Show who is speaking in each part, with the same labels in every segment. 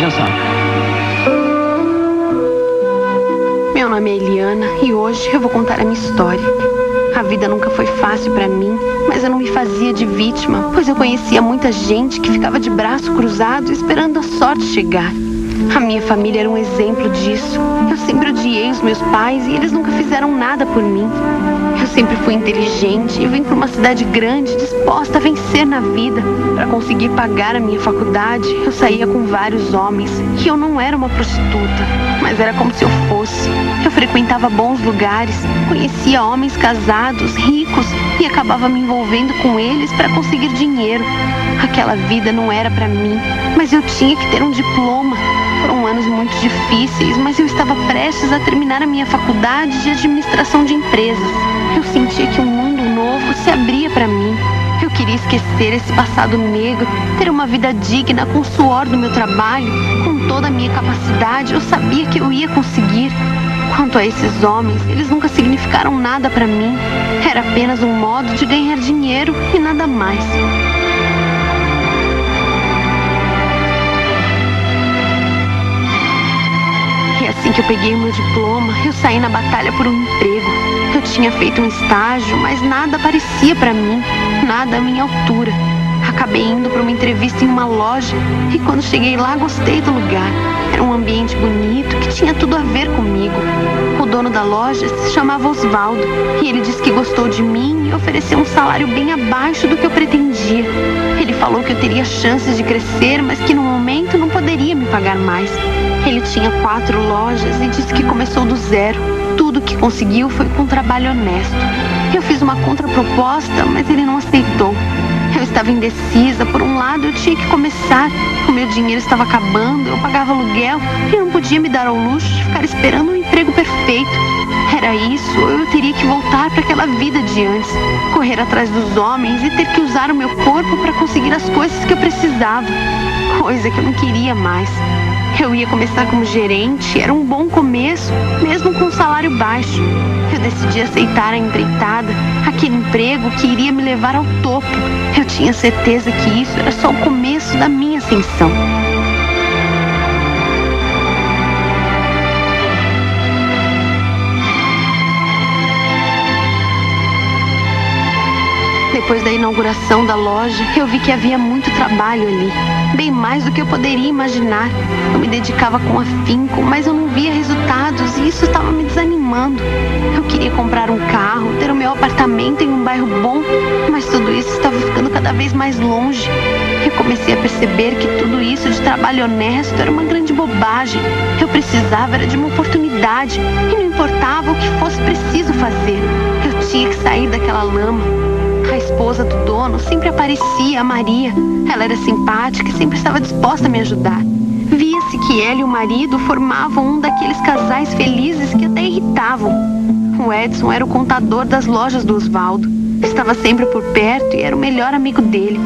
Speaker 1: já sabe.
Speaker 2: Meu nome é Eliana e hoje eu vou contar a minha história. A vida nunca foi fácil pra mim, mas eu não me fazia de vítima, pois eu conhecia muita gente que ficava de braço cruzado esperando a sorte chegar. A minha família era um exemplo disso. Eu sempre odiei os meus pais e eles nunca fizeram nada por mim. Eu sempre fui inteligente e vim para uma cidade grande, disposta a vencer na vida. Para conseguir pagar a minha faculdade, eu saía com vários homens. E eu não era uma prostituta, mas era como se eu fosse. Eu frequentava bons lugares, conhecia homens casados, ricos e acabava me envolvendo com eles para conseguir dinheiro. Aquela vida não era para mim, mas eu tinha que ter um diploma. Foram anos muito difíceis, mas eu estava prestes a terminar a minha faculdade de administração de empresas. Eu sentia que um mundo novo se abria para mim. Eu queria esquecer esse passado negro, ter uma vida digna com o suor do meu trabalho. Com toda a minha capacidade, eu sabia que eu ia conseguir. Quanto a esses homens, eles nunca significaram nada para mim. Era apenas um modo de ganhar dinheiro e nada mais. E assim que eu peguei o meu diploma, eu saí na batalha por um emprego. Eu tinha feito um estágio, mas nada parecia para mim, nada à minha altura. Acabei indo para uma entrevista em uma loja e quando cheguei lá gostei do lugar. Era um ambiente bonito que tinha tudo a ver comigo. O dono da loja se chamava Osvaldo e ele disse que gostou de mim e ofereceu um salário bem abaixo do que eu pretendia. Ele falou que eu teria chances de crescer, mas que no momento não poderia me pagar mais. Ele tinha 4 lojas e disse que começou do zero. Tudo que conseguiu foi com um trabalho honesto. Eu fiz uma contraproposta, mas ele não aceitou. Eu estava indecisa. Por um lado, eu tinha que começar. O meu dinheiro estava acabando, eu pagava aluguel e não podia me dar ao luxo de ficar esperando um emprego perfeito. Era isso, ou eu teria que voltar para aquela vida de antes, correr atrás dos homens e ter que usar o meu corpo para conseguir as coisas que eu precisava. Coisa que eu não queria mais. Eu ia começar como gerente, era um bom começo, mesmo com um salário baixo. Eu decidi aceitar a empreitada, aquele emprego que iria me levar ao topo. Eu tinha certeza que isso era só o começo da minha ascensão. Depois da inauguração da loja, eu vi que havia muito trabalho ali. Bem mais do que eu poderia imaginar. Eu me dedicava com afinco, mas eu não via resultados e isso estava me desanimando. Eu queria comprar um carro, ter o meu apartamento em um bairro bom, mas tudo isso estava ficando cada vez mais longe. Eu comecei a perceber que tudo isso de trabalho honesto era uma grande bobagem. Eu precisava era de uma oportunidade e não importava o que fosse preciso fazer. Eu tinha que sair daquela lama. A esposa do dono sempre aparecia, a Maria. Ela era simpática e sempre estava disposta a me ajudar. Via-se que ela e o marido formavam um daqueles casais felizes que até irritavam. O Edson era o contador das lojas do Osvaldo. Estava sempre por perto e era o melhor amigo dele.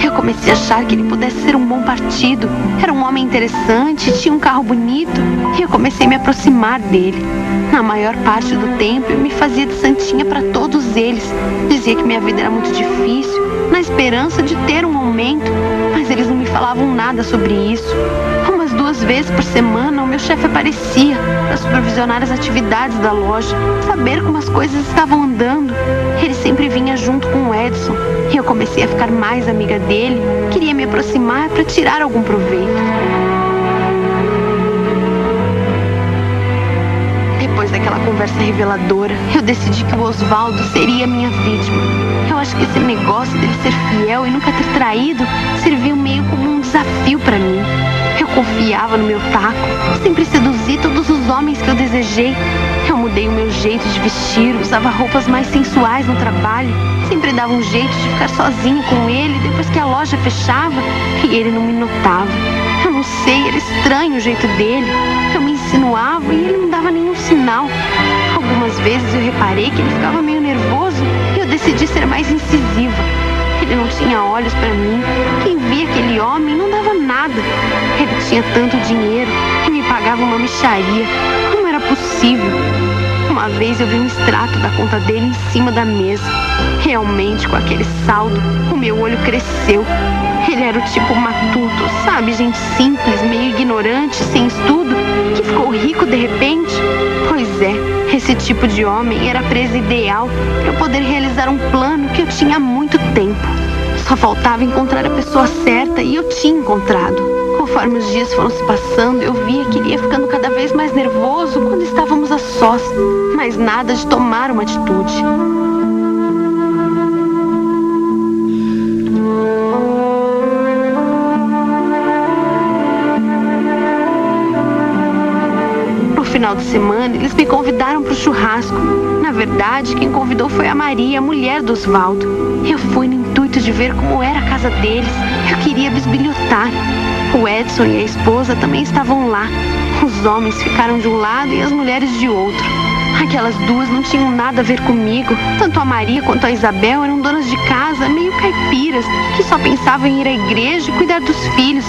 Speaker 2: Eu comecei a achar que ele pudesse ser um bom partido. Era um homem interessante, tinha um carro bonito e eu comecei a me aproximar dele. Na maior parte do tempo eu me fazia de santinha para todos eles. Dizia que minha vida era muito difícil, na esperança de ter um aumento, mas eles não me falavam nada sobre isso. Umas 2 vezes por semana o meu chefe aparecia para supervisionar as atividades da loja, saber como as coisas estavam andando. Ele sempre vinha junto com o Edson e eu comecei a ficar mais amiga dele, queria me aproximar para tirar algum proveito. Depois daquela conversa reveladora, eu decidi que o Osvaldo seria minha vítima. Eu acho que esse negócio dele ser fiel e nunca ter traído serviu meio como um desafio para mim. Eu confiava no meu taco, sempre seduzi todos os homens que eu desejei. Eu mudei o meu jeito de vestir, usava roupas mais sensuais no trabalho, sempre dava um jeito de ficar sozinha com ele depois que a loja fechava e ele não me notava. Eu não sei, era estranho o jeito dele. Eu me insinuava e ele não dava nenhum sinal. Algumas vezes eu reparei que ele ficava meio nervoso e eu decidi ser mais incisiva. Ele não tinha olhos para mim. Quem via aquele homem não dava nada. Ele tinha tanto dinheiro e me pagava uma mixaria. Como era possível? Uma vez eu vi um extrato da conta dele em cima da mesa. Realmente, com aquele saldo, o meu olho cresceu. Ele era o tipo matuto, sabe? Gente simples, meio ignorante, sem estudo, que ficou rico de repente. Pois é, esse tipo de homem era a presa ideal para eu poder realizar um plano que eu tinha há muito tempo. Só faltava encontrar a pessoa certa e eu tinha encontrado. Conforme os dias foram se passando, eu via que ele ia ficando cada vez mais nervoso quando estávamos a sós, mas nada de tomar uma atitude. No final de semana, eles me convidaram para o churrasco. Na verdade, quem convidou foi a Maria, a mulher do Osvaldo. Eu fui no intuito de ver como era a casa deles. Eu queria bisbilhotar. O Edson e a esposa também estavam lá. Os homens ficaram de um lado e as mulheres de outro. Aquelas duas não tinham nada a ver comigo. Tanto a Maria quanto a Isabel eram donas de casa, meio caipiras, que só pensavam em ir à igreja e cuidar dos filhos.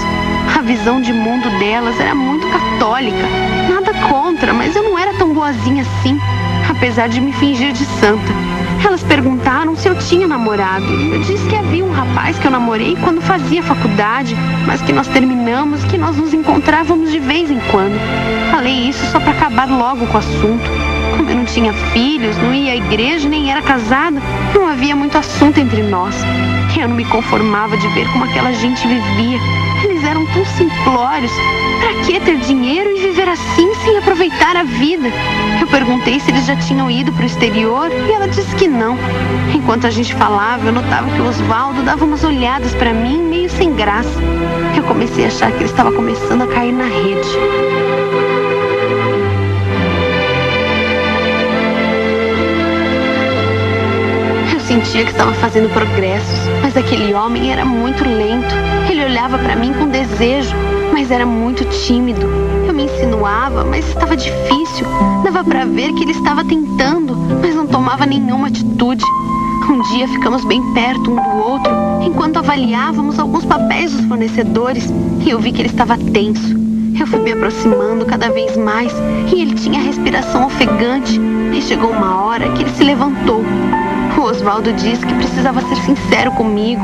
Speaker 2: A visão de mundo delas era muito católica. Nada contra, mas eu não era tão boazinha assim, apesar de me fingir de santa. Elas perguntaram se eu tinha namorado. Eu disse que havia um rapaz que eu namorei quando fazia faculdade, mas que nós terminamos e que nós nos encontrávamos de vez em quando. Falei isso só para acabar logo com o assunto. Como eu não tinha filhos, não ia à igreja nem era casada, não havia muito assunto entre nós. Eu não me conformava de ver como aquela gente vivia. Eles eram tão simplórios. Pra que ter dinheiro e viver assim sem aproveitar a vida? Eu perguntei se eles já tinham ido para o exterior e ela disse que não. Enquanto a gente falava, eu notava que o Osvaldo dava umas olhadas para mim meio sem graça. Eu comecei a achar que ele estava começando a cair na rede. Eu sentia que estava fazendo progressos, mas aquele homem era muito lento. Ele olhava para mim com desejo, mas era muito tímido. Eu me insinuava, mas estava difícil. Dava para ver que ele estava tentando, mas não tomava nenhuma atitude. Um dia ficamos bem perto um do outro, enquanto avaliávamos alguns papéis dos fornecedores, e eu vi que ele estava tenso. Eu fui me aproximando cada vez mais, e ele tinha a respiração ofegante, e chegou uma hora que ele se levantou. O Osvaldo disse que precisava ser sincero comigo.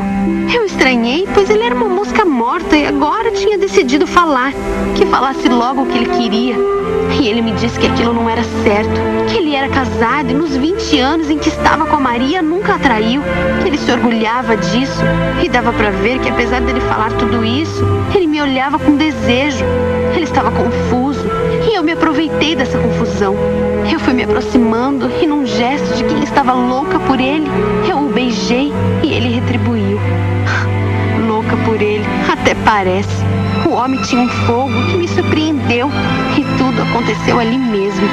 Speaker 2: Eu estranhei, pois ele era uma mosca morta e agora tinha decidido falar, que falasse logo o que ele queria. E ele me disse que aquilo não era certo, que ele era casado e nos 20 anos em que estava com a Maria nunca a traiu, que ele se orgulhava disso. E dava para ver que apesar dele falar tudo isso, ele me olhava com desejo. Ele estava confuso e eu me aproveitei dessa confusão. Eu fui me aproximando e num gesto de quem estava louca por ele, eu o beijei e ele retribuiu. Louca por ele, até parece. O homem tinha um fogo que me surpreendeu e tudo aconteceu ali mesmo.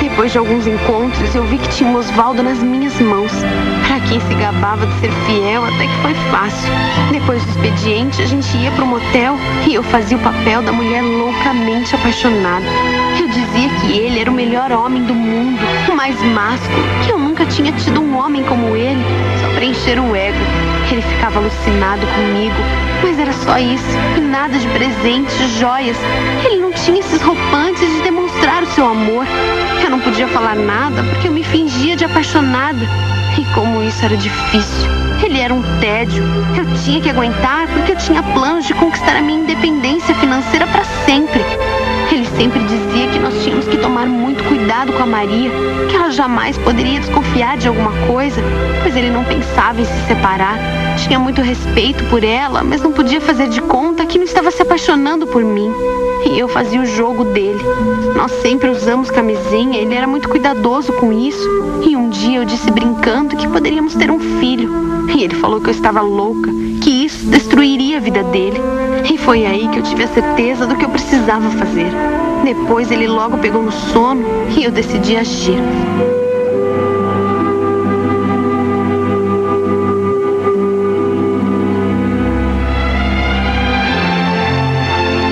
Speaker 2: Depois de alguns encontros, eu vi que tinha o Osvaldo nas minhas mãos. Para quem se gabava de ser fiel, até que foi fácil. Depois do expediente, a gente ia para o motel e eu fazia o papel da mulher loucamente apaixonada. Eu dizia que ele era o melhor homem do mundo, o mais másculo, que eu nunca tinha tido um homem como ele, só para encher o ego. Ele ficava alucinado comigo, mas era só isso, e nada de presentes, joias. Ele não tinha esses roupantes de demonstrar o seu amor. Eu não podia falar nada porque eu me fingia de apaixonada. E como isso era difícil. Ele era um tédio. Eu tinha que aguentar porque eu tinha planos de conquistar a minha independência financeira para sempre. Ele sempre dizia que nós tínhamos que tomar muito cuidado com a Maria, que ela jamais poderia desconfiar de alguma coisa, pois ele não pensava em se separar. Tinha muito respeito por ela, mas não podia fazer de conta que não estava se apaixonando por mim. E eu fazia o jogo dele. Nós sempre usamos camisinha, ele era muito cuidadoso com isso. E um dia eu disse brincando que poderíamos ter um filho. E ele falou que eu estava louca, que isso destruiria a vida dele. E foi aí que eu tive a certeza do que eu precisava fazer. Depois ele logo pegou no sono e eu decidi agir.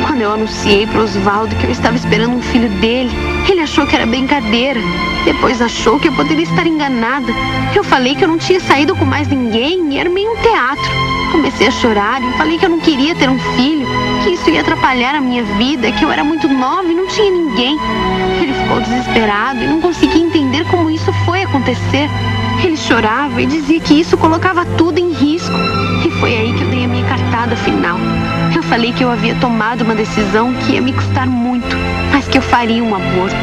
Speaker 2: Quando eu anunciei para o Osvaldo que eu estava esperando um filho dele, Ele achou que era brincadeira. Depois achou que eu poderia estar enganada. Eu falei que eu não tinha saído com mais ninguém e era meio um teatro. Comecei a chorar e falei que eu não queria ter um filho, que isso ia atrapalhar a minha vida, que eu era muito nova e não tinha ninguém. Ele ficou desesperado e não conseguia entender como isso foi acontecer. Ele chorava e dizia que isso colocava tudo em risco. E foi aí que eu dei a minha cartada final. Eu falei que eu havia tomado uma decisão que ia me custar muito, mas que eu faria um aborto.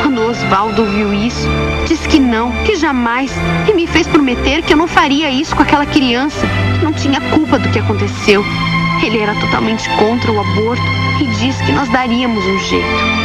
Speaker 2: Quando Osvaldo ouviu isso, disse que não, que jamais, e me fez prometer que eu não faria isso com aquela criança, que não tinha culpa do que aconteceu. Ele era totalmente contra o aborto e disse que nós daríamos um jeito.